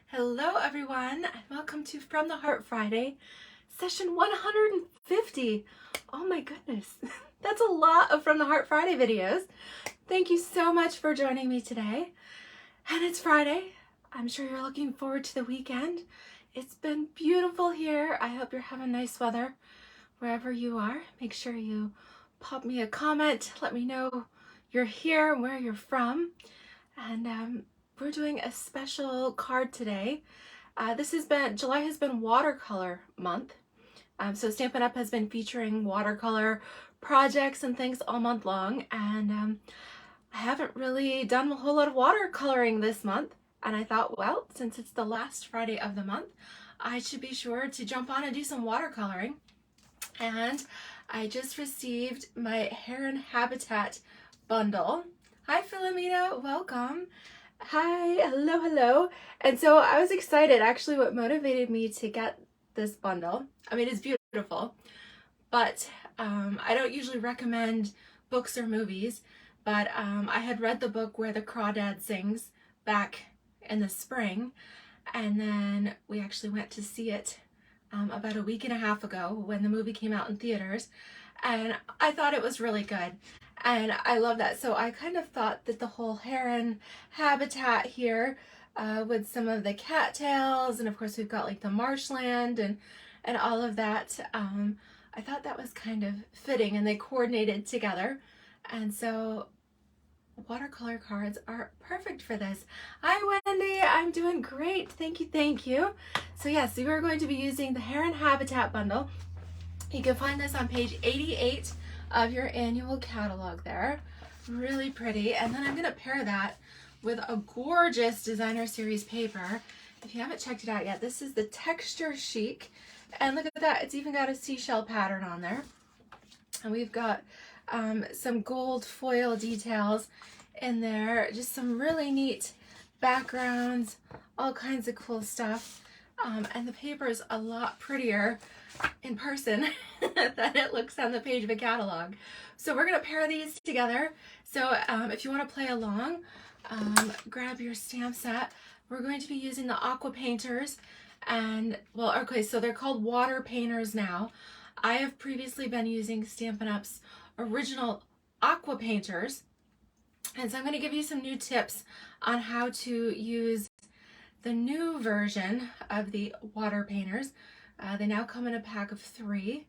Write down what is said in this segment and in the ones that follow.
Hello everyone, and welcome to From the Heart Friday, session 150. Oh my goodness, that's a lot of From the Heart Friday videos. Thank you so much for joining me today. And it's Friday. I'm sure you're looking forward to the weekend. It's been beautiful here. I hope you're having nice weather wherever you are. Make sure you pop me a comment. Let me know you're here and where you're from. And we're doing a special card today. July has been watercolor month. So Stampin' Up! Has been featuring watercolor projects and things all month long. And I haven't really done a whole lot of watercoloring this month. And I thought, well, since it's the last Friday of the month, I should be sure to jump on and do some watercoloring. And I just received my Heron Habitat bundle. Hi Philomena, welcome. Hi, hello, hello. And so I was excited. Actually, what motivated me to get this bundle, I mean, it's beautiful, but I don't usually recommend books or movies, but I had read the book Where the Crawdad Sings back in the spring, and then we actually went to see it about a week and a half ago when the movie came out in theaters, and I thought it was really good. And I love that. So I kind of thought that the whole heron habitat here with some of the cattails, and of course we've got like the marshland and all of that, I thought that was kind of fitting, and they coordinated together. And so watercolor cards are perfect for this. Hi Wendy, I'm doing great. Thank you, thank you. So yes, we are going to be using the Heron Habitat bundle. You can find this on page 88 of your annual catalog there. Really pretty. And then I'm going to pair that with a gorgeous designer series paper. If you haven't checked it out yet, this is the Texture Chic. And look at that, it's even got a seashell pattern on there. And we've got some gold foil details in there, just some really neat backgrounds, all kinds of cool stuff. And the paper is a lot prettier in person than it looks on the page of a catalog. So we're going to pair these together. So if you want to play along, grab your stamp set. We're going to be using the aqua painters, and well, okay, so they're called water painters now. I have previously been using Stampin' Up's original aqua painters, and so I'm going to give you some new tips on how to use the new version of the water painters. They now come in a pack of 3,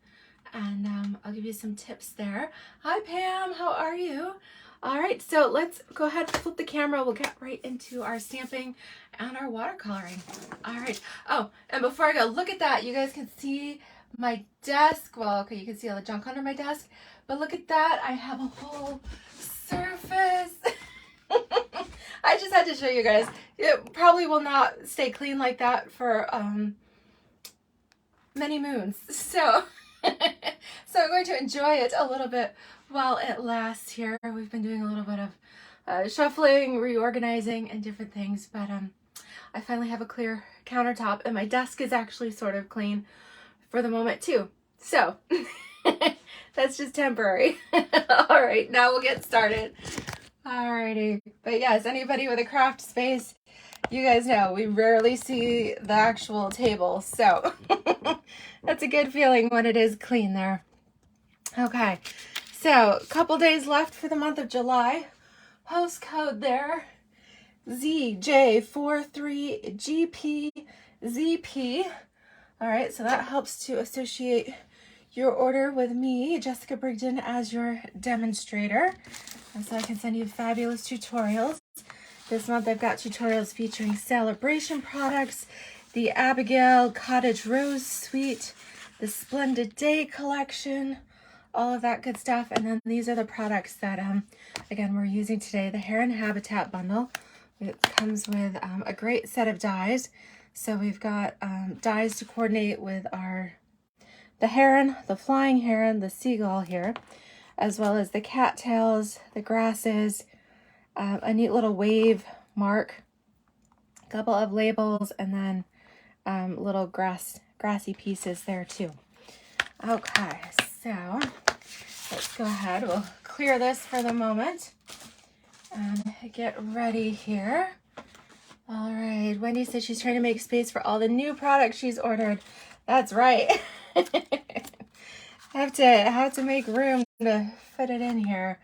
and I'll give you some tips there. Hi Pam, how are you? All right, so let's go ahead and flip the camera. We'll get right into our stamping and our watercoloring. All right. Oh, and before I go, look at that. You guys can see my desk. Well, okay, you can see all the junk under my desk, but look at that. I have a whole surface. I just had to show you guys. It probably will not stay clean like that for many moons. So, so I'm going to enjoy it a little bit while it lasts here. We've been doing a little bit of shuffling, reorganizing, and different things, but I finally have a clear countertop, and my desk is actually sort of clean for the moment too. So that's just temporary. All right, now we'll get started. Alrighty, but yes, anybody with a craft space, you guys know we rarely see the actual table, so that's a good feeling when it is clean there. Okay, so a couple days left for the month of July. Postcode there, ZJ43GPZP. All right, so that helps to associate your order with me, Jessica Brigden, as your demonstrator, and so I can send you fabulous tutorials. This month I've got tutorials featuring A Bration products, the Abigail Rose suite, the Splendid Day collection, all of that good stuff. And then these are the products that, again, we're using today. The Heron Habitat bundle. It comes with a great set of dies. So we've got dies to coordinate with the heron, the flying heron, the seagull here, as well as the cattails, the grasses, a neat little wave mark, a couple of labels, and then little grassy pieces there too. Okay, so let's go ahead. We'll clear this for the moment and get ready here. All right, Wendy says she's trying to make space for all the new products she's ordered. That's right. have to make room to fit it in here.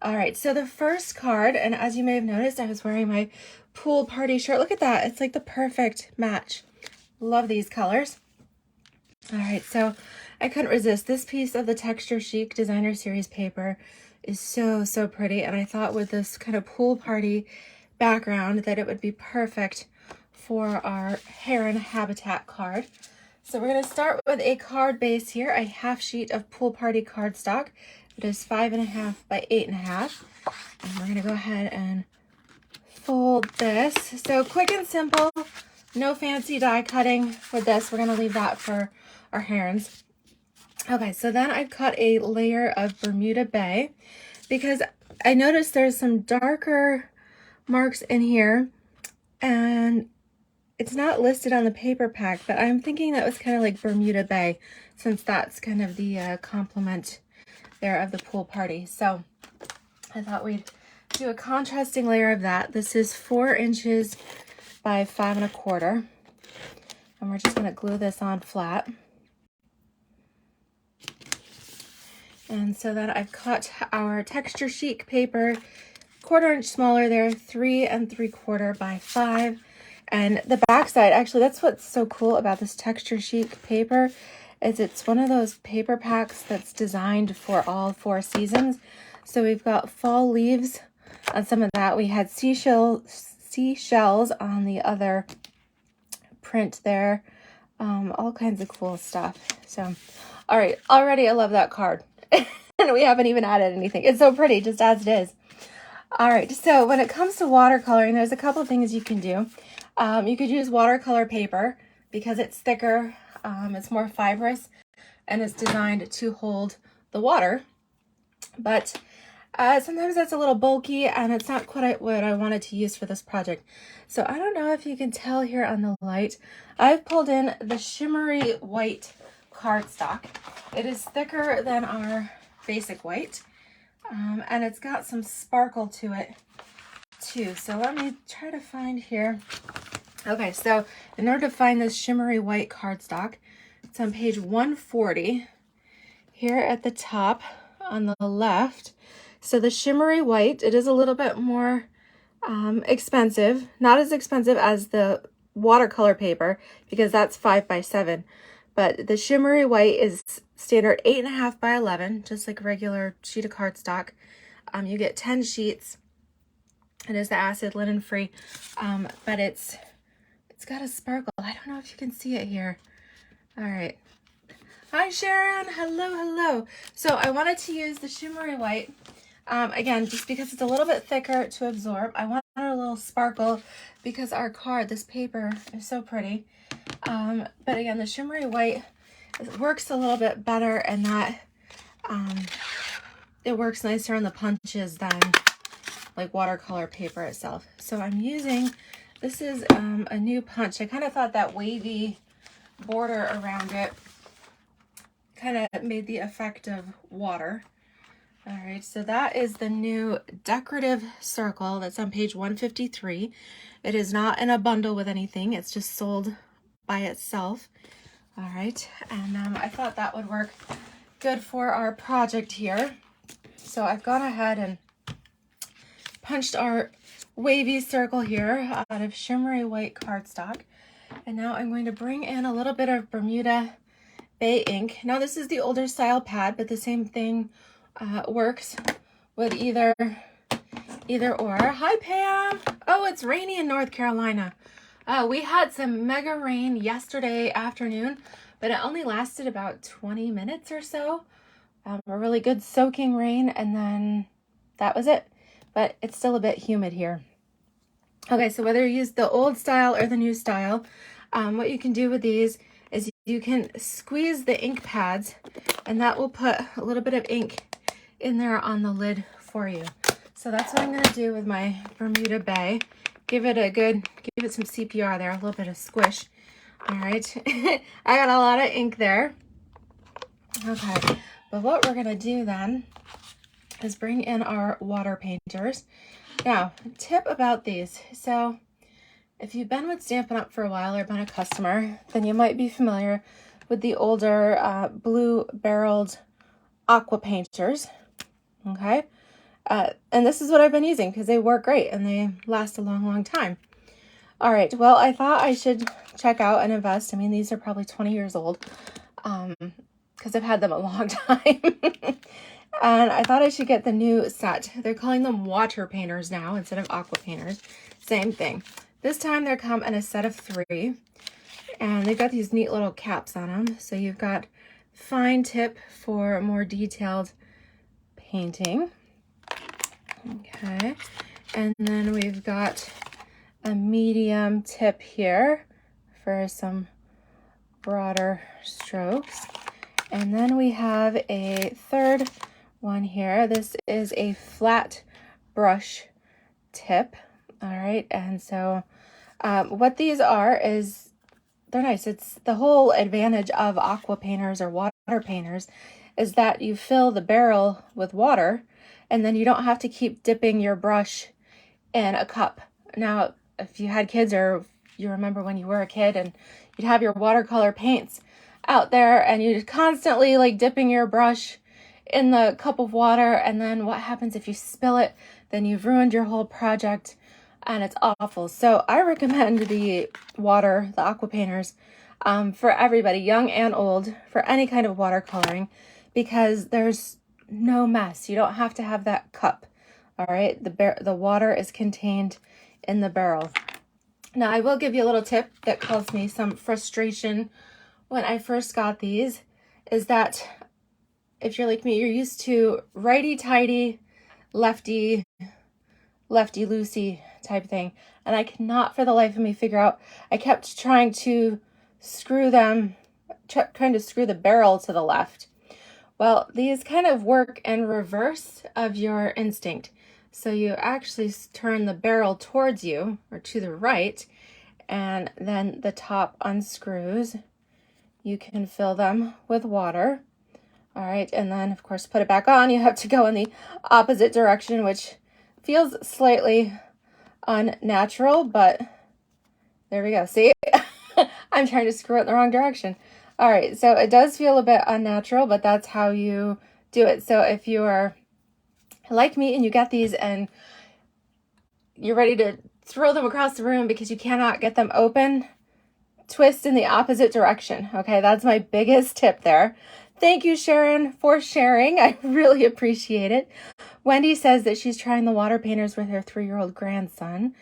All right, so the first card, and as you may have noticed, I was wearing my pool party shirt. Look at that. It's like the perfect match. Love these colors. All right, so I couldn't resist. This piece of the Texture Chic Designer Series paper is so pretty, and I thought with this kind of pool party background that it would be perfect for our Heron habitat card. So we're going to start with a card base here, a half sheet of pool party cardstock. It is 5.5 by 8.5, and we're going to go ahead and fold this. So quick and simple, no fancy die cutting with this. We're going to leave that for our herons. Okay, so then I cut a layer of Bermuda Bay because I noticed there's some darker marks in here, and it's not listed on the paper pack, but I'm thinking that was kind of like Bermuda Bay, since that's kind of the complement there of the pool party. So I thought we'd do a contrasting layer of that. This is 4 inches by 5.25, and we're just going to glue this on flat. And so then I've cut our Texture Chic paper 1/4 inch smaller there, 3 3/4 by 5. And the back side, actually, that's what's so cool about this Texture Chic paper, is it's one of those paper packs that's designed for all 4 seasons. So we've got fall leaves on some of that. We had seashells on the other print there. All kinds of cool stuff. So, all right, already I love that card. And we haven't even added anything. It's so pretty, just as it is. All right, so when it comes to watercoloring, there's a couple of things you can do. You could use watercolor paper because it's thicker, it's more fibrous, and it's designed to hold the water. But sometimes that's a little bulky, and it's not quite what I wanted to use for this project. So I don't know if you can tell here on the light, I've pulled in the shimmery white cardstock. It is thicker than our basic white, and it's got some sparkle to it too. So let me try to find here. Okay, so in order to find this shimmery white cardstock, it's on page 140 here at the top on the left. So the shimmery white, it is a little bit more expensive, not as expensive as the watercolor paper because that's 5 by 7. But the shimmery white is standard 8.5 by 11, just like a regular sheet of cardstock. You get 10 sheets. It is the acid linen free, but it's got a sparkle. I don't know if you can see it here. All right. Hi, Sharon. Hello. So I wanted to use the shimmery white. Again, just because it's a little bit thicker to absorb. I want a little sparkle because our card, this paper, is so pretty. But again, the shimmery white works a little bit better, and that it works nicer on the punches than like watercolor paper itself. So I'm using, this is a new punch. I kind of thought that wavy border around it kind of made the effect of water. All right, so that is the new decorative circle that's on page 153. It is not in a bundle with anything. It's just sold by itself. All right, and I thought that would work good for our project here. So I've gone ahead and punched our wavy circle here out of shimmery white cardstock. And now I'm going to bring in a little bit of Bermuda Bay ink. Now this is the older style pad, but the same thing works with either or. Hi, Pam. Oh, it's rainy in North Carolina. We had some mega rain yesterday afternoon, but it only lasted about 20 minutes or so. A really good soaking rain, and then that was it. But it's still a bit humid here. Okay, so whether you use the old style or the new style, what you can do with these is you can squeeze the ink pads, and that will put a little bit of ink in there on the lid for you. So that's what I'm going to do with my Bermuda Bay. Give it some CPR there, a little bit of squish. All right, I got a lot of ink there. Okay, but what we're going to do then is bring in our water painters. Now, tip about these. So If you've been with Stampin' Up! For a while or been a customer, then you might be familiar with the older blue barreled aqua painters, okay? And this is what I've been using because they work great and they last a long, long time. All right, well, I thought I should check out and invest. I mean, these are probably 20 years old because I've had them a long time. And I thought I should get the new set. They're calling them water painters now instead of aqua painters. Same thing. This time they come in a set of 3. And they've got these neat little caps on them. So you've got fine tip for more detailed painting. Okay. And then we've got a medium tip here for some broader strokes. And then we have a third one here. This is a flat brush tip. All right. And so what these are is they're nice. It's the whole advantage of aqua painters or water painters is that you fill the barrel with water and then you don't have to keep dipping your brush in a cup. Now, if you had kids or you remember when you were a kid and you'd have your watercolor paints out there and you'd constantly like dipping your brush in the cup of water, and then what happens if you spill it? Then you've ruined your whole project and it's awful. So I recommend the aqua painters for everybody, young and old, for any kind of watercoloring because there's no mess. You don't have to have that cup. All right, the water is contained in the barrel. Now, I will give you a little tip that caused me some frustration when I first got these, is that if you're like me, you're used to righty-tighty, lefty-loosey type thing. And I cannot for the life of me figure out, I kept trying to screw the barrel to the left. Well, these kind of work in reverse of your instinct. So you actually turn the barrel towards you or to the right, and then the top unscrews. You can fill them with water. All right, and then of course put it back on. You have to go in the opposite direction, which feels slightly unnatural, but there we go. See, I'm trying to screw it in the wrong direction. All right, so it does feel a bit unnatural, but that's how you do it. So if you are like me and you get these and you're ready to throw them across the room because you cannot get them open, twist in the opposite direction. Okay, that's my biggest tip there. Thank you, Sharon, for sharing. I really appreciate it. Wendy says that she's trying the water painters with her 3-year-old grandson.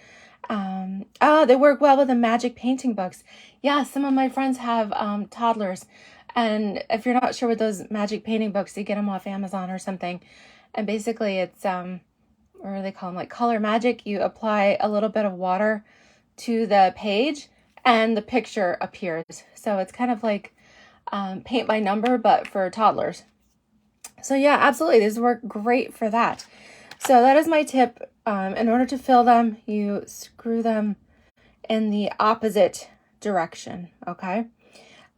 They work well with the magic painting books. Yeah, some of my friends have toddlers. And if you're not sure what those magic painting books, you get them off Amazon or something. And basically it's, what do they call them? Like color magic. You apply a little bit of water to the page and the picture appears. So it's kind of like paint by number, but for toddlers. So yeah, absolutely. These work great for that. So that is my tip. In order to fill them, you screw them in the opposite direction. Okay.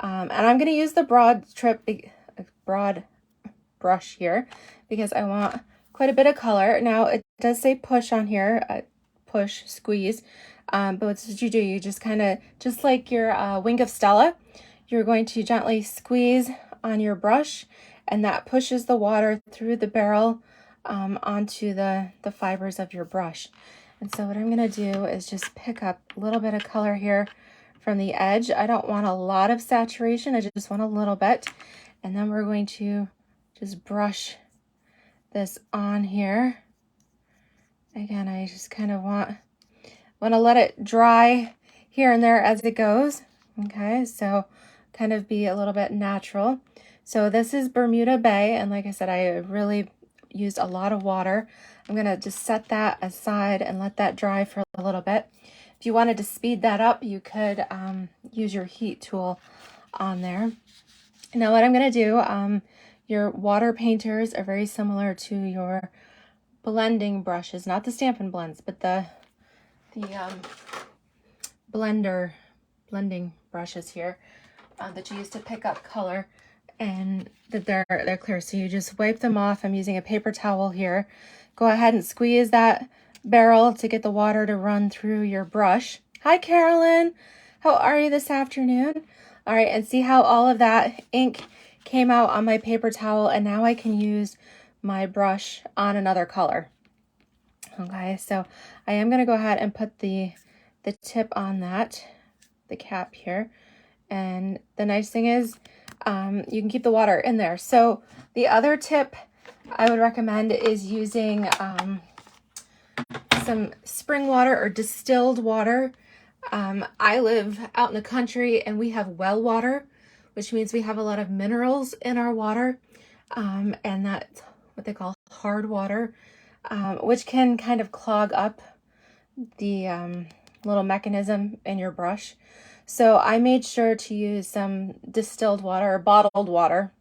And I'm going to use the broad brush here because I want quite a bit of color. Now it does say push on here, push, squeeze. But what you do, you just kind of, just like your Wing of Stella, you're going to gently squeeze on your brush, and that pushes the water through the barrel onto the fibers of your brush. And so what I'm going to do is just pick up a little bit of color here from the edge. I don't want a lot of saturation. I just want a little bit. And then we're going to just brush this on here. Again, I just kind of want to let it dry here and there as it goes. Okay, so kind of be a little bit natural. So this is Bermuda Bay, and like I said, I really used a lot of water. I'm gonna just set that aside and let that dry for a little bit. If you wanted to speed that up, you could use your heat tool on there. Now what I'm gonna do, your water painters are very similar to your blending brushes, not the Stampin' blends, but the blending brushes here that you use to pick up color, and that they're clear. So you just wipe them off. I'm using a paper towel here. Go ahead and squeeze that barrel to get the water to run through your brush. Hi, Carolyn. How are you this afternoon? All right, and see how all of that ink came out on my paper towel, and now I can use my brush on another color. Okay, so I am going to go ahead and put the tip on that, the cap here. And the nice thing is you can keep the water in there. So the other tip I would recommend is using some spring water or distilled water. I live out in the country and we have well water, which means we have a lot of minerals in our water. And that's what they call hard water, which can kind of clog up the little mechanism in your brush. So I made sure to use some distilled water or bottled water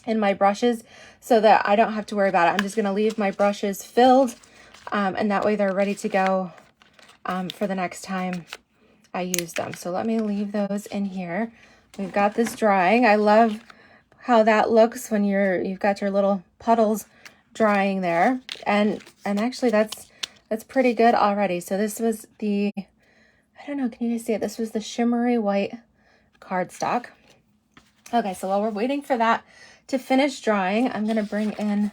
in my brushes so that I don't have to worry about it. I'm just going to leave my brushes filled and that way they're ready to go for the next time I use them. So let me leave those in here. We've got this drying. I love how that looks when you've got your little puddles drying there. And actually that's pretty good already. So this was the, I don't know, can you guys see it? This was the shimmery white cardstock. Okay, so while we're waiting for that to finish drying, I'm going to bring in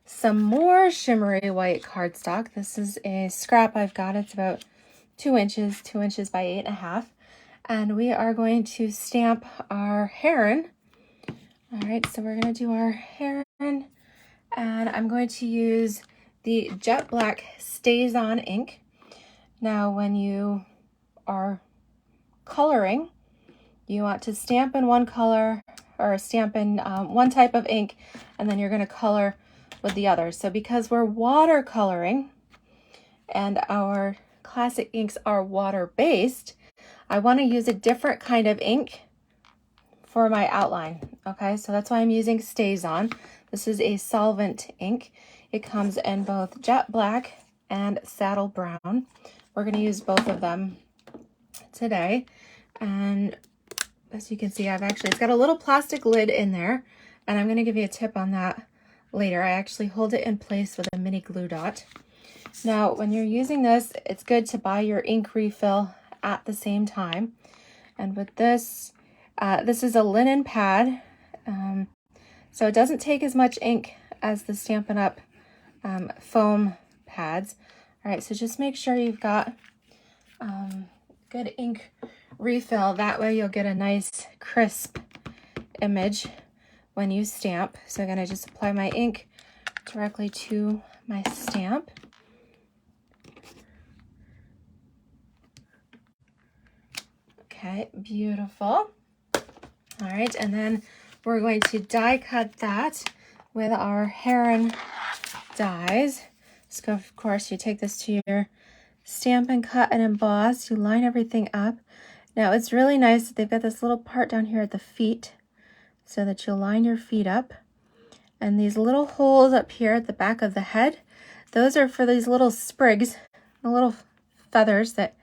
some more shimmery white cardstock. This is a scrap I've got. It's about 2 inches by 8.5. And we are going to stamp our heron. All right, so we're going to do our heron. And I'm going to use the jet black Stays On ink. Now, when you are coloring, you want to stamp in one color or stamp in one type of ink, and then you're going to color with the other. So because we're watercoloring and our classic inks are water-based, I want to use a different kind of ink for my outline. Okay, so that's why I'm using Stays On. This is a solvent ink. It comes in both jet black and saddle brown. We're going to use both of them today. And as you can see, it's got a little plastic lid in there, and I'm going to give you a tip on that later. I actually hold it in place with a mini glue dot. Now, when you're using this, it's good to buy your ink refill at the same time. And with this, this is a linen pad, so it doesn't take as much ink as the Stampin' Up! Foam pads. All right, so just make sure you've got good ink refill. That way you'll get a nice crisp image when you stamp. So I'm going to just apply my ink directly to my stamp. Okay, beautiful. All right, and then we're going to die cut that with our Heron dies. So of course you take this to your Stampin' Cut and Emboss. You line everything up. Now it's really nice that they've got this little part down here at the feet so that you'll line your feet up. And these little holes up here at the back of the head, those are for these little sprigs, the little feathers that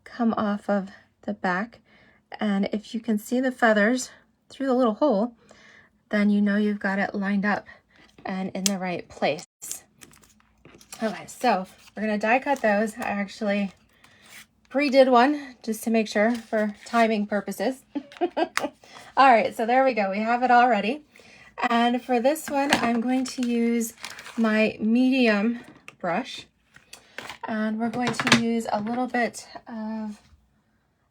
come off of the back. And if you can see the feathers through the little hole, then you know you've got it lined up and in the right place. Okay, so we're going to die cut those. I actually pre-did one just to make sure for timing purposes. All right, so there we go. We have it all ready. And for this one, I'm going to use my medium brush. And we're going to use a little bit of,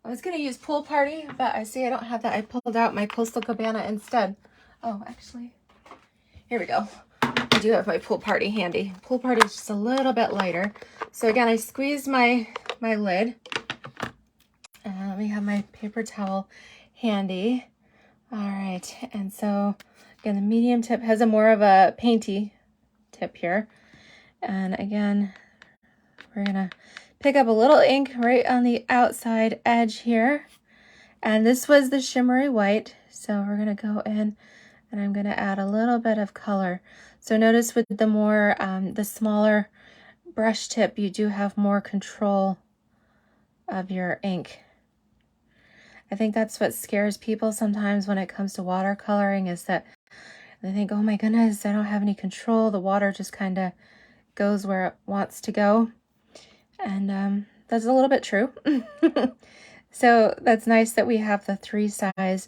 I was going to use Pool Party, but I see I don't have that. I pulled out my Coastal Cabana instead. Oh, actually, here we go. I do have my Pool Party handy. Pool Party is just a little bit lighter. So again, I squeezed my lid. Let me have my paper towel handy. All right, and so again, the medium tip has a more of a painty tip here. And again, we're gonna pick up a little ink right on the outside edge here. And this was the shimmery white. So we're gonna go in and I'm gonna add a little bit of color. So notice with the more, the smaller brush tip, you do have more control of your ink. I think that's what scares people sometimes when it comes to watercoloring, is that they think, oh my goodness, I don't have any control. The water just kind of goes where it wants to go. And that's a little bit true. So that's nice that we have the 3 size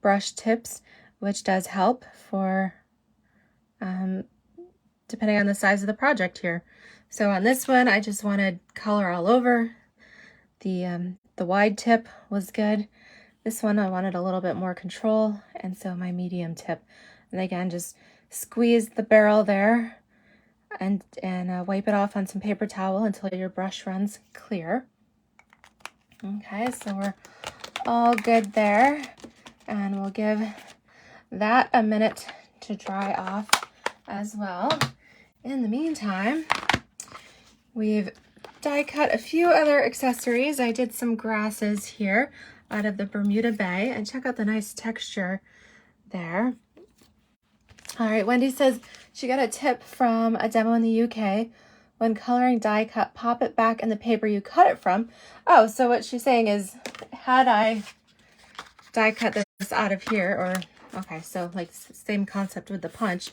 brush tips, which does help for depending on the size of the project here. So on this one, I just wanted color all over. The wide tip was good. This one I wanted a little bit more control, and so my medium tip. And again, just squeeze the barrel there and wipe it off on some paper towel until your brush runs clear. Okay, so we're all good there, and we'll give that a minute to dry off as well. In the meantime, we've die cut a few other accessories. I did some grasses here out of the Bermuda Bay, and check out the nice texture there. All right, Wendy says she got a tip from a demo in the UK. When coloring die cut, pop it back in the paper you cut it from. Oh, so what she's saying is, had I die cut this out of here, or, okay, so like same concept with the punch,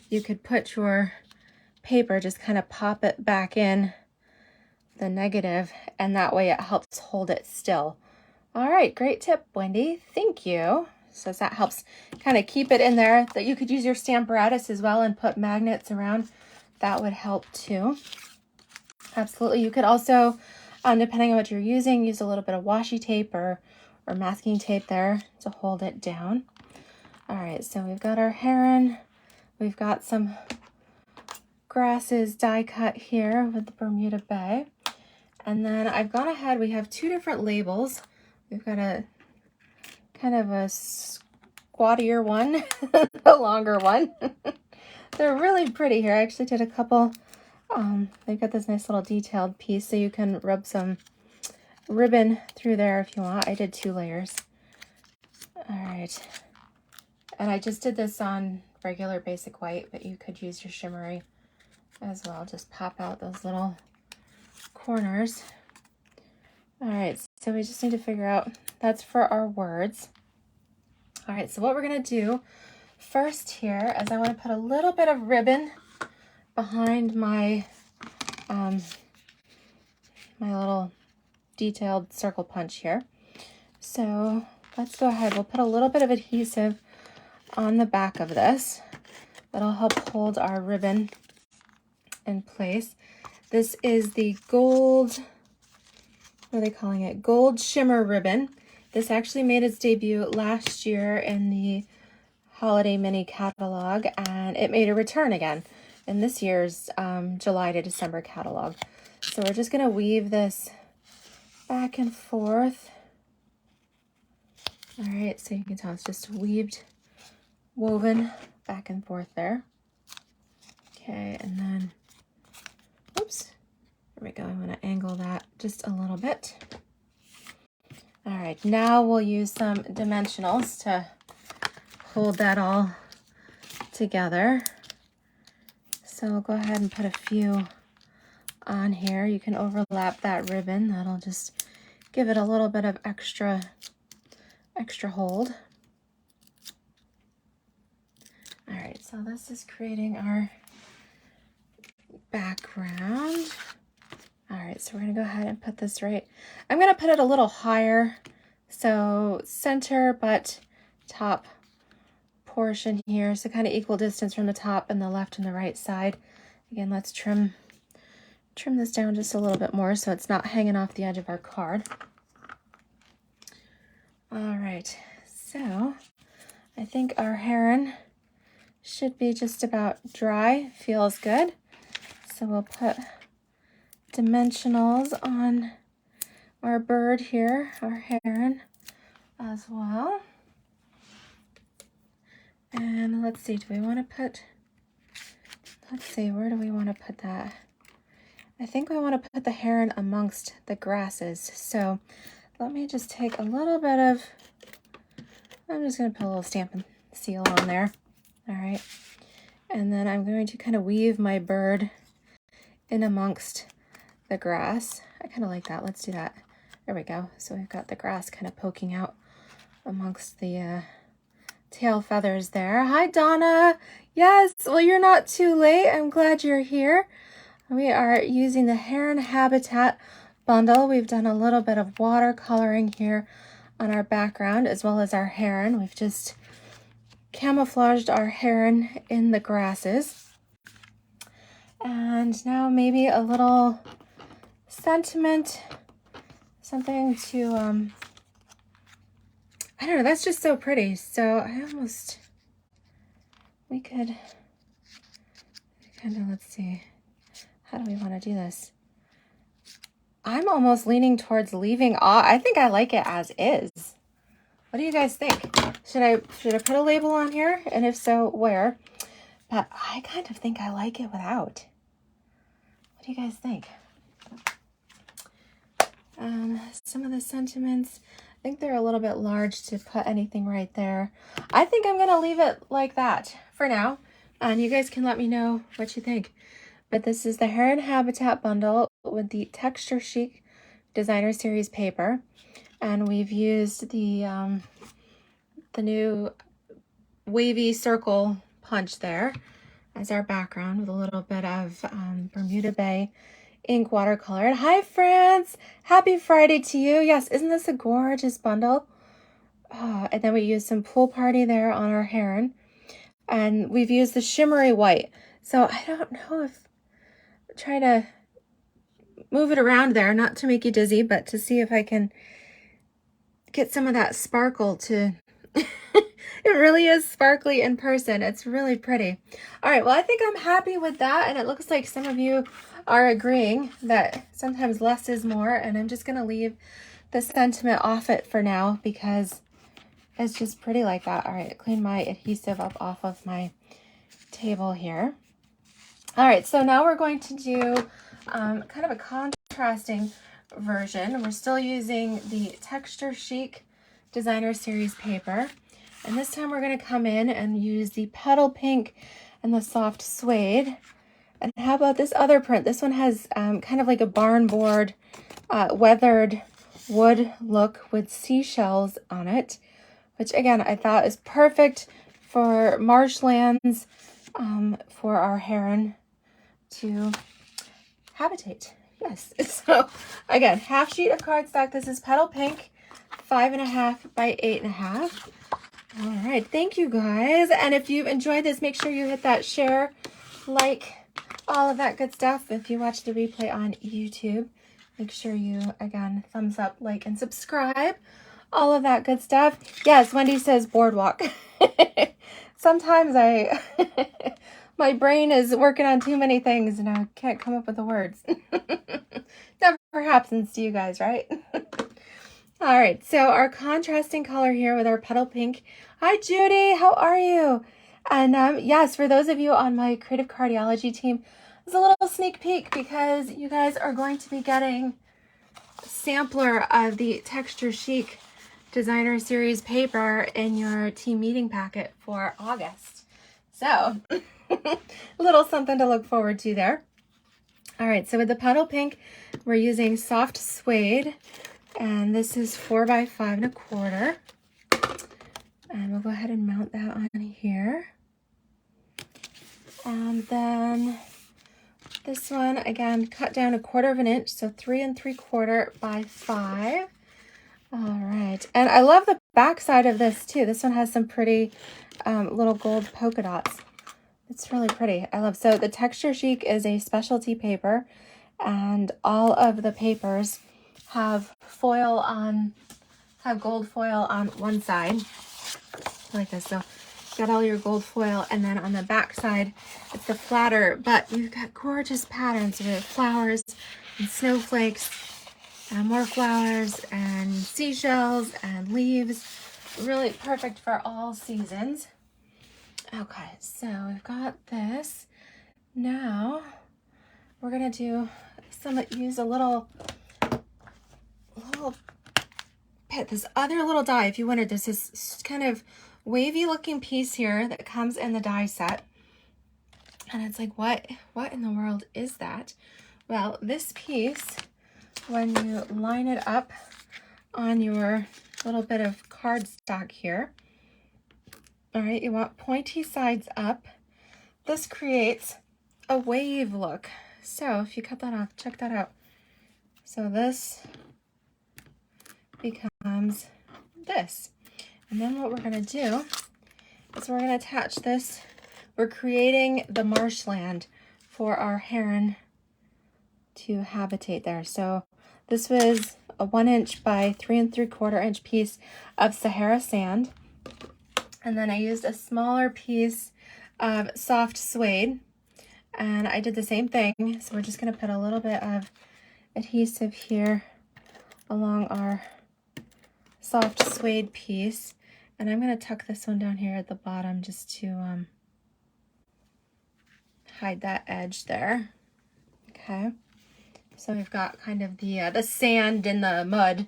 you could put your paper, just kind of pop it back in the negative, and that way it helps hold it still. All right, great tip, Wendy. Thank you. So that helps kind of keep it in there. That you could use your Stamparatus as well and put magnets around. That would help too. Absolutely. You could also, depending on what you're using, use a little bit of washi tape or masking tape there to hold it down. All right, so we've got our Heron. We've got some grasses die cut here with the Bermuda Bay. And then I've gone ahead, we have 2 different labels. We've got a kind of a squattier one, a longer one. They're really pretty here. I actually did a couple, they've got this nice little detailed piece, so you can rub some ribbon through there if you want. I did 2 layers. All right. And I just did this on regular basic white, but you could use your shimmery as well. Just pop out those little corners. All right, so we just need to figure out, that's for our words. All right, so what we're going to do first here is I want to put a little bit of ribbon behind my my little detailed circle punch here. So let's go ahead. We'll put a little bit of adhesive on the back of this. That'll help hold our ribbon in place. This is the gold, what are they calling it? Gold shimmer ribbon. This actually made its debut last year in the holiday mini catalog, and it made a return again in this year's July to December catalog. So we're just going to weave this back and forth. All right, so you can tell it's just woven back and forth there. Okay, and then, oops, there we go. I'm going to angle that just a little bit. All right, now we'll use some dimensionals to hold that all together. So we'll go ahead and put a few on here. You can overlap that ribbon. That'll just give it a little bit of extra hold. All right, so this is creating our background. All right, so we're gonna go ahead and put this right. I'm gonna put it a little higher, so center but top portion here, so kind of equal distance from the top and the left and the right side. Again, let's trim this down just a little bit more so it's not hanging off the edge of our card. All right, so I think our Heron should be just about dry. Feels good. So we'll put dimensionals on our bird here, our Heron as well. And let's see, do we want to put, let's see, where do we want to put that? I think we want to put the Heron amongst the grasses. So let me just take a little bit of, I'm just going to put a little Stampin' seal on there. All right. And then I'm going to kind of weave my bird in amongst the grass. I kind of like that. Let's do that. There we go. So we've got the grass kind of poking out amongst the tail feathers there. Hi, Donna. Yes, well, you're not too late. I'm glad you're here. We are using the Heron Habitat bundle, we've done a little bit of watercoloring here on our background as well as our heron. We've just camouflaged our heron in the grasses. And now maybe a little sentiment, something to, I don't know, that's just so pretty. So we could kind of, let's see, how do we want to do this? I'm almost leaning towards leaving off. I think I like it as is. What do you guys think? Should I put a label on here? And if so, where? But I kind of think I like it without. What do you guys think? Some of the sentiments, I think they're a little bit large to put anything right there. I think I'm gonna leave it like that for now. And you guys can let me know what you think. But this is the Heron Habitat bundle with the Texture Chic Designer Series paper. And we've used the new wavy circle punch there as our background with a little bit of Bermuda Bay Ink watercolor. And hi, France! Happy Friday to you. Yes, isn't this a gorgeous bundle? And then we used some Pool Party there on our heron. And we've used the shimmery white. So I don't know if try to move it around there, not to make you dizzy, but to see if I can get some of that sparkle to it really is sparkly in person. It's really pretty. All right, well, I think I'm happy with that, and it looks like some of you are agreeing that sometimes less is more, and I'm just gonna leave the sentiment off it for now because it's just pretty like that. All right, clean my adhesive up off of my table here. All right, so now we're going to do kind of a contrasting version. We're still using the Texture Chic Designer Series paper. And this time we're going to come in and use the Petal Pink and the Soft Suede. And how about this other print? This one has kind of like a barn board weathered wood look with seashells on it, which again, I thought is perfect for marshlands for our heron to habitate. Yes. So again, half sheet of cardstock. This is Petal Pink, 5.5 by 8.5. All right, thank you guys. And if you've enjoyed this, make sure you hit that share, like, all of that good stuff. If you watch the replay on YouTube, make sure you, again, thumbs up, like, and subscribe. All of that good stuff. Yes, Wendy says boardwalk. Sometimes my brain is working on too many things and I can't come up with the words. Never happens to you guys, right? All right, so our contrasting color here with our Petal Pink. Hi, Judy, how are you? And yes, for those of you on my Creative Cardiology team, there's a little sneak peek because you guys are going to be getting a sampler of the Texture Chic Designer Series paper in your team meeting packet for August. So, a little something to look forward to there. All right, so with the Petal Pink, we're using Soft Suede, and this is 4 by 5.25. And we'll go ahead and mount that on here. And then this one, again, cut down 1/4 inch, so 3 3/4 by 5. All right, and I love the back side of this too. This one has some pretty little gold polka dots. It's really pretty. I love. So the Texture Chic is a specialty paper, and all of the papers have foil on, have gold foil on one side, like this. So you've got all your gold foil, and then on the back side, it's the flatter, but you've got gorgeous patterns with flowers and snowflakes, and more flowers and seashells and leaves. Really perfect for all seasons. Okay, so we've got this. Now we're gonna do some, use a little pit, this other little die if you wanted. This is kind of wavy looking piece here that comes in the die set. And it's like, what in the world is that? Well, this piece, when you line it up on your little bit of cardstock here, all right, you want pointy sides up. This creates a wave look. So if you cut that off, check that out. So this becomes this. And then what we're going to do is we're going to attach this. We're creating the marshland for our heron to habitate there. So this was a 1 inch by 3 3/4 inch piece of Sahara sand. And then I used a smaller piece of soft suede. And I did the same thing. So we're just going to put a little bit of adhesive here along our soft suede piece. And I'm going to tuck this one down here at the bottom just to hide that edge there. Okay. So we've got kind of the sand and the mud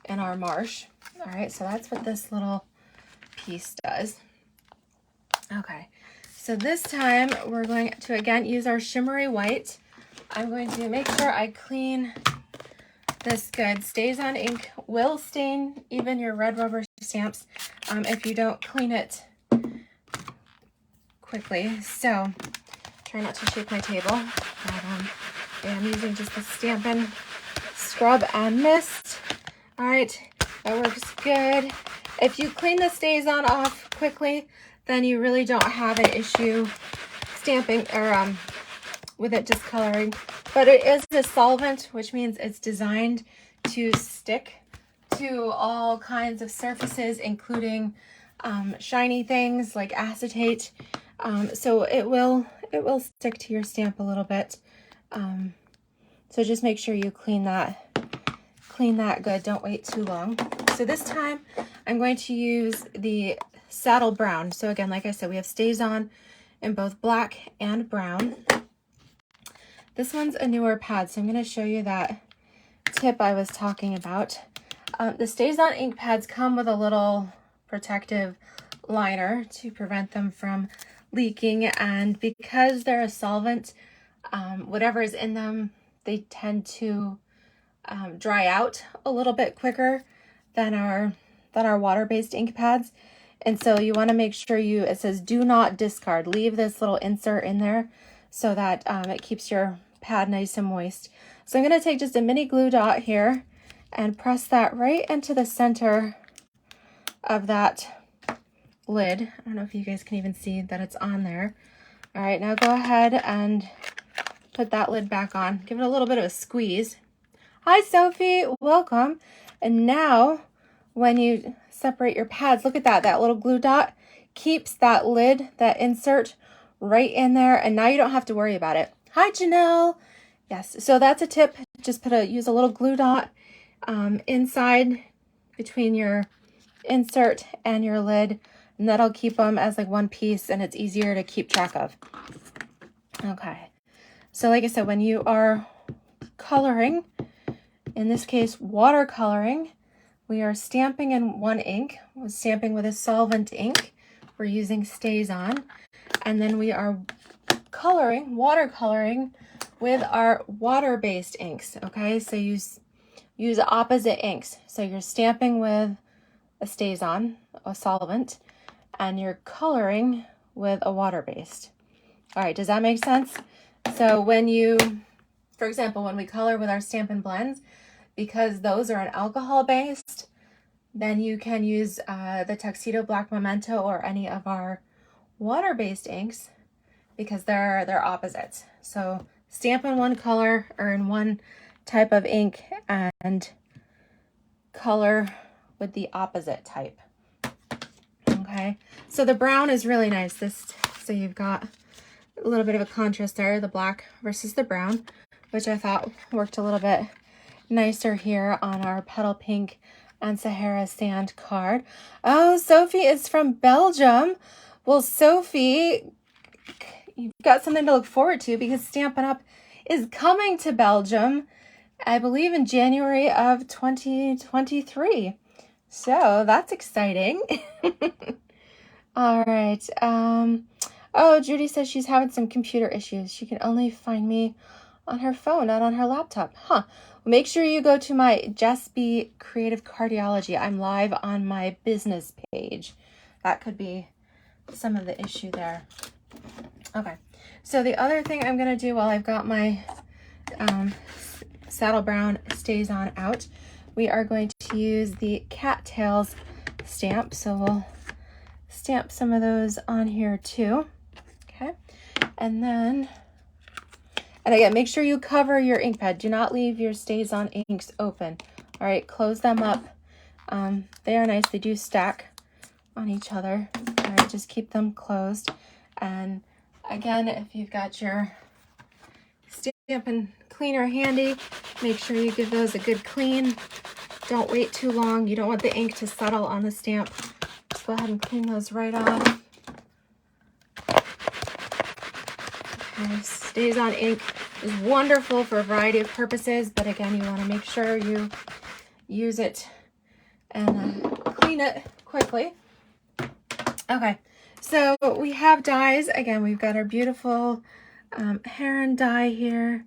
in our marsh. All right, so that's what this little piece does. Okay, so this time we're going to again use our shimmery white. I'm going to make sure I clean this good. StazOn ink will stain even your red rubber stamps if you don't clean it quickly. So try not to shake my table. But, I'm using just the Stampin' Scrub and Mist. All right, that works good. If you clean the StazOn off quickly, then you really don't have an issue stamping or with it discoloring. But it is a solvent, which means it's designed to stick to all kinds of surfaces, including shiny things like acetate. So it will stick to your stamp a little bit. So just make sure you clean that good. Don't wait too long. So this time I'm going to use the Saddle Brown. So again, like I said, we have StazOn in both black and brown. This one's a newer pad, so I'm going to show you that tip I was talking about. The StazOn ink pads come with a little protective liner to prevent them from leaking, and because they're a solvent, whatever is in them, they tend to dry out a little bit quicker than our water-based ink pads. And so you want to make sure it says do not discard. Leave this little insert in there so that it keeps your pad nice and moist. So I'm going to take just a mini glue dot here and press that right into the center of that lid. I don't know if you guys can even see that it's on there. All right, now go ahead and put that lid back on. Give it a little bit of a squeeze. Hi, Sophie. Welcome. And now when you separate your pads, look at that little glue dot keeps that lid, that insert right in there, and now you don't have to worry about it. Hi, Janelle. Yes, so that's a tip. Just use a little glue dot inside between your insert and your lid, and that'll keep them as like one piece, and it's easier to keep track of. Okay, so like I said, when you are coloring, in this case watercoloring, we are stamping in one ink. We're stamping with a solvent ink. We're using StazOn, and then we are watercoloring with our water-based inks. Okay, so use opposite inks. So you're stamping with a StazOn, a solvent, and you're coloring with a water-based. All right, does that make sense? So for example, when we color with our Stampin' blends, because those are an alcohol-based, then you can use the Tuxedo Black Memento or any of our water-based inks because they're opposites. So stamp in one color or in one type of ink and color with the opposite type. Okay, so the brown is really nice. So you've got a little bit of a contrast there, the black versus the brown, which I thought worked a little bit nicer here on our Petal Pink and Sahara Sand card. Oh, Sophie is from Belgium. Well, Sophie, you've got something to look forward to because Stampin' Up! Is coming to Belgium, I believe in January of 2023. So that's exciting. All right. Oh, Judy says she's having some computer issues. She can only find me on her phone, not on her laptop. Huh. Make sure you go to my Jess B Creative Cardiology. I'm live on my business page. That could be some of the issue there. Okay. So the other thing I'm going to do while I've got my Saddle Brown Stays On Out, we are going to use the Cattails Stamp. So we'll stamp some of those on here too. Okay. And then, and again, make sure you cover your ink pad. Do not leave your Stays On inks open. All right, close them up. They are nice. They do stack on each other. All right, just keep them closed. And again, if you've got your Stampin' cleaner handy, make sure you give those a good clean. Don't wait too long. You don't want the ink to settle on the stamp. Just go ahead and clean those right off. Okay, Stays On ink is wonderful for a variety of purposes, but again, you want to make sure you use it and clean it quickly. Okay, so we have dies. Again, we've got our beautiful Heron die here,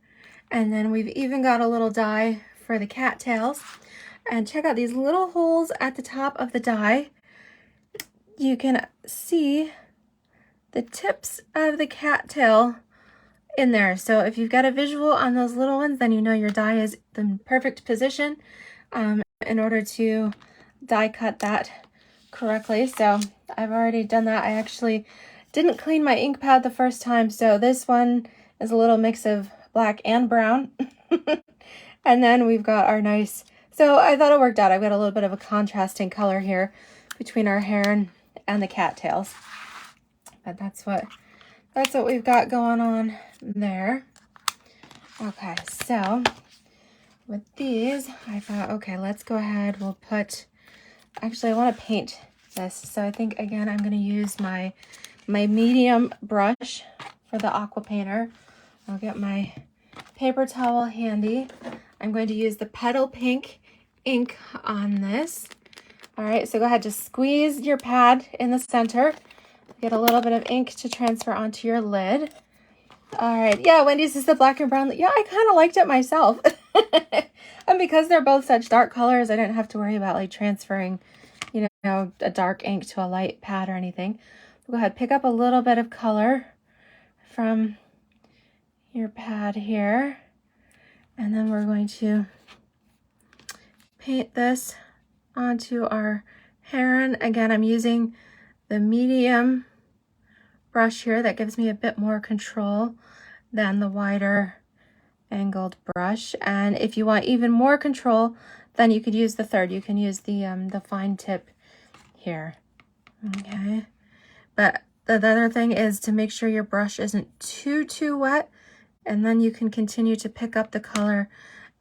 and then we've even got a little die for the cattails. And check out these little holes at the top of the die. You can see the tips of the cattail in there. So if you've got a visual on those little ones, then you know your die is the perfect position in order to die cut that correctly. So I've already done that. I actually didn't clean my ink pad the first time, so this one is a little mix of black and brown. And then we've got our nice, so I thought it worked out. I've got a little bit of a contrasting color here between our heron and the cattails. But that's what we've got going on there. Okay, so with these, I thought, okay, let's go ahead. We'll put, actually I want to paint this. So I think, again, I'm going to use my medium brush for the aqua painter. I'll get my paper towel handy. I'm going to use the Petal Pink ink on this. All right, so go ahead, just squeeze your pad in the center. Get a little bit of ink to transfer onto your lid. All right, yeah, Wendy's is the black and brown. Yeah, I kind of liked it myself. And because they're both such dark colors, I didn't have to worry about like transferring, you know, a dark ink to a light pad or anything. Go ahead, pick up a little bit of color from your pad here. And then we're going to paint this onto our heron. Again, I'm using the medium brush here. That gives me a bit more control than the wider angled brush. And if you want even more control, then you could use the third. You can use the fine tip here. Okay. But the other thing is to make sure your brush isn't too wet, and then you can continue to pick up the color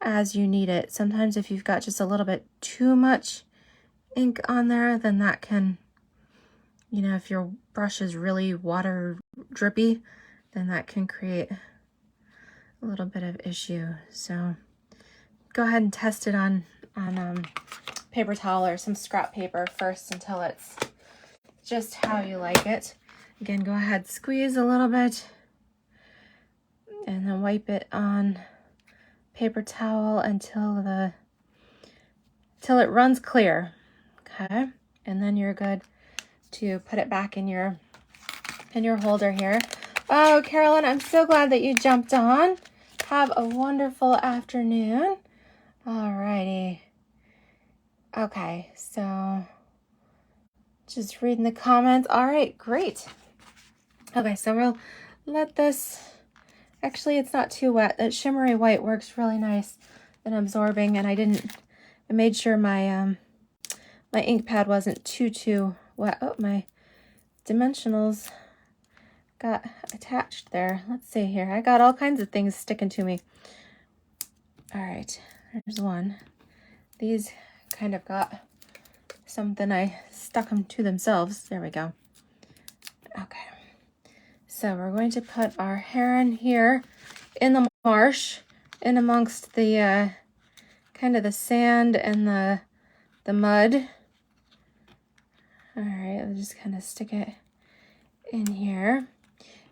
as you need it. Sometimes if you've got just a little bit too much ink on there, then that can, you know, if your brush is really water drippy, then that can create a little bit of issue. So go ahead and test it on paper towel or some scrap paper first until it's just how you like it. Again, go ahead, squeeze a little bit and then wipe it on paper towel until it runs clear. Okay, and then you're good to put it back in your holder here. Oh, Carolyn, I'm so glad that you jumped on. Have a wonderful afternoon. Alrighty. Okay, so just reading the comments. All right, great. Okay, so we'll let this, actually it's not too wet. That shimmery white works really nice in absorbing, and I made sure my my ink pad wasn't too wet. Oh, my dimensionals got attached there. Let's see here. I got all kinds of things sticking to me. All right, there's one. These kind of got something, I stuck them to themselves. There we go. Okay, so we're going to put our heron here in the marsh, in amongst the kind of the sand and the mud. All right, I'll just kind of stick it in here,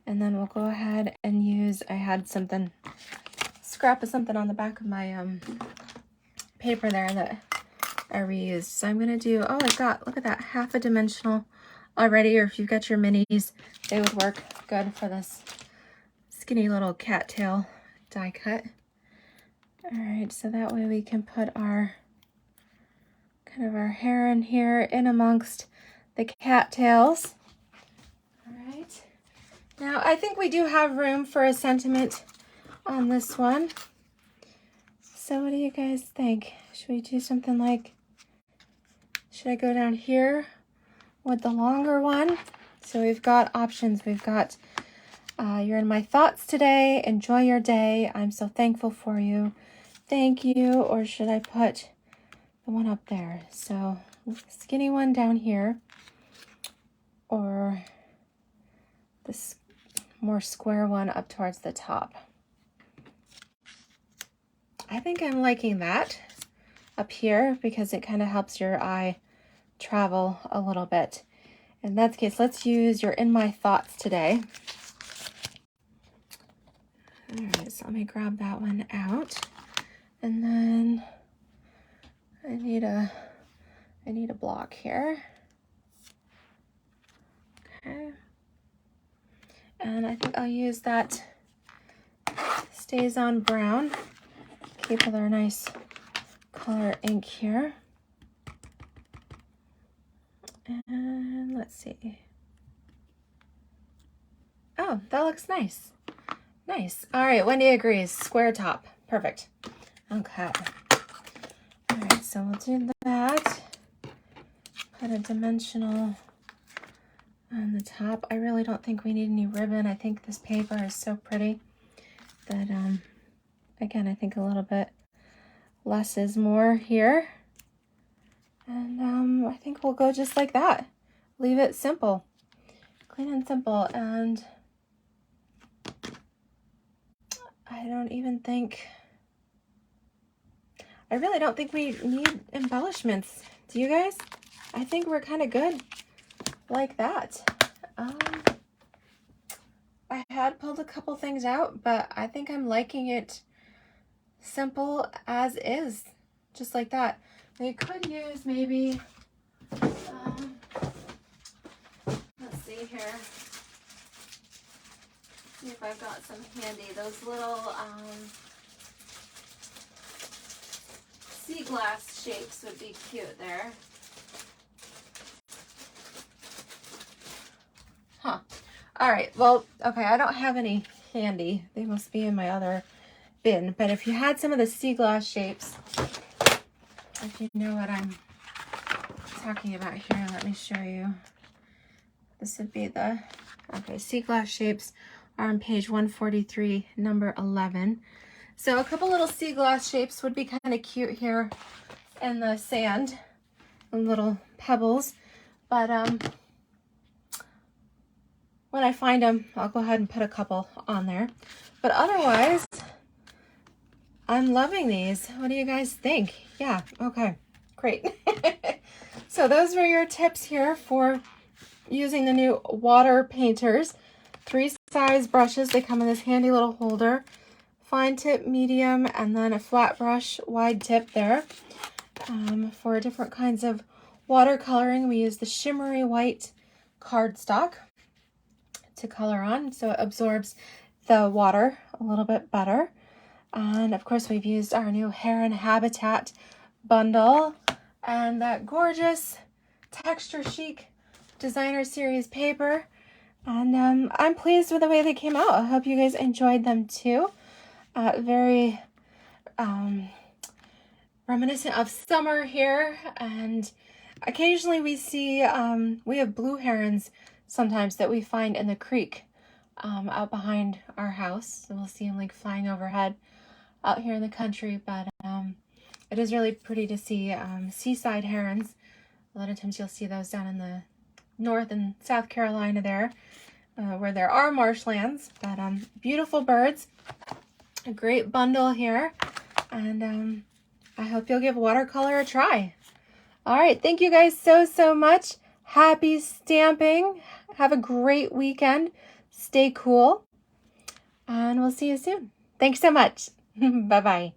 and then we'll go ahead and use, I had something, scrap of something on the back of my paper there that I reused. So I'm gonna do, oh, I've got, look at that, half a dimensional already, or if you've got your minis, they would work good for this skinny little cattail die cut. All right, so that way we can put our kind of our heron here in amongst the cattails. All right. Now I think we do have room for a sentiment on this one. So what do you guys think? Should we do something like, should I go down here with the longer one? So we've got options. We've got you're in my thoughts today. Enjoy your day. I'm so thankful for you. Thank you. Or should I put the one up there? So skinny one down here, or this more square one up towards the top. I think I'm liking that up here because it kind of helps your eye travel a little bit. In that case, let's use you're in my thoughts today. All right, so let me grab that one out. And then I need a block here. Okay. And I think I'll use that Stays On Brown. Keep with our nice color ink here. And let's see. Oh, that looks nice. Nice. All right, Wendy agrees. Square top. Perfect. Okay. All right, so we'll do that. Put a dimensional on the top. I really don't think we need any ribbon. I think this paper is so pretty that, again, I think a little bit less is more here. And I think we'll go just like that. Leave it simple. Clean and simple. And I really don't think we need embellishments. Do you guys? I think we're kind of good like that. I had pulled a couple things out, but I think I'm liking it simple as is, just like that. We could use maybe, let's see here, see if I've got some handy, those little sea glass shapes would be cute there. Huh. All right, well, okay, I don't have any handy. They must be in my other bin, but if you had some of the sea glass shapes, if you know what I'm talking about here, let me show you. This would be the, okay, sea glass shapes are on page 143, number 11. So a couple little sea glass shapes would be kind of cute here in the sand, and little pebbles, but when I find them, I'll go ahead and put a couple on there. But otherwise, I'm loving these. What do you guys think? Yeah, okay, great. So those were your tips here for using the new water painters. 3 size brushes. They come in this handy little holder. Fine tip, medium, and then a flat brush, wide tip there. For different kinds of watercoloring, we use the shimmery white cardstock to color on, so it absorbs the water a little bit better. And of course, we've used our new Heron Habitat bundle and that gorgeous Texture Chic Designer Series paper. And I'm pleased with the way they came out. I hope you guys enjoyed them too. Very reminiscent of summer here. And occasionally we see, we have blue herons sometimes that we find in the creek out behind our house. So we'll see them like flying overhead out here in the country. But it is really pretty to see seaside herons. A lot of times you'll see those down in the North and South Carolina there, where there are marshlands. But beautiful birds. A great bundle here. And I hope you'll give watercolor a try. All right, thank you guys so much. Happy stamping. Have a great weekend. Stay cool. And we'll see you soon. Thanks so much. Bye-bye.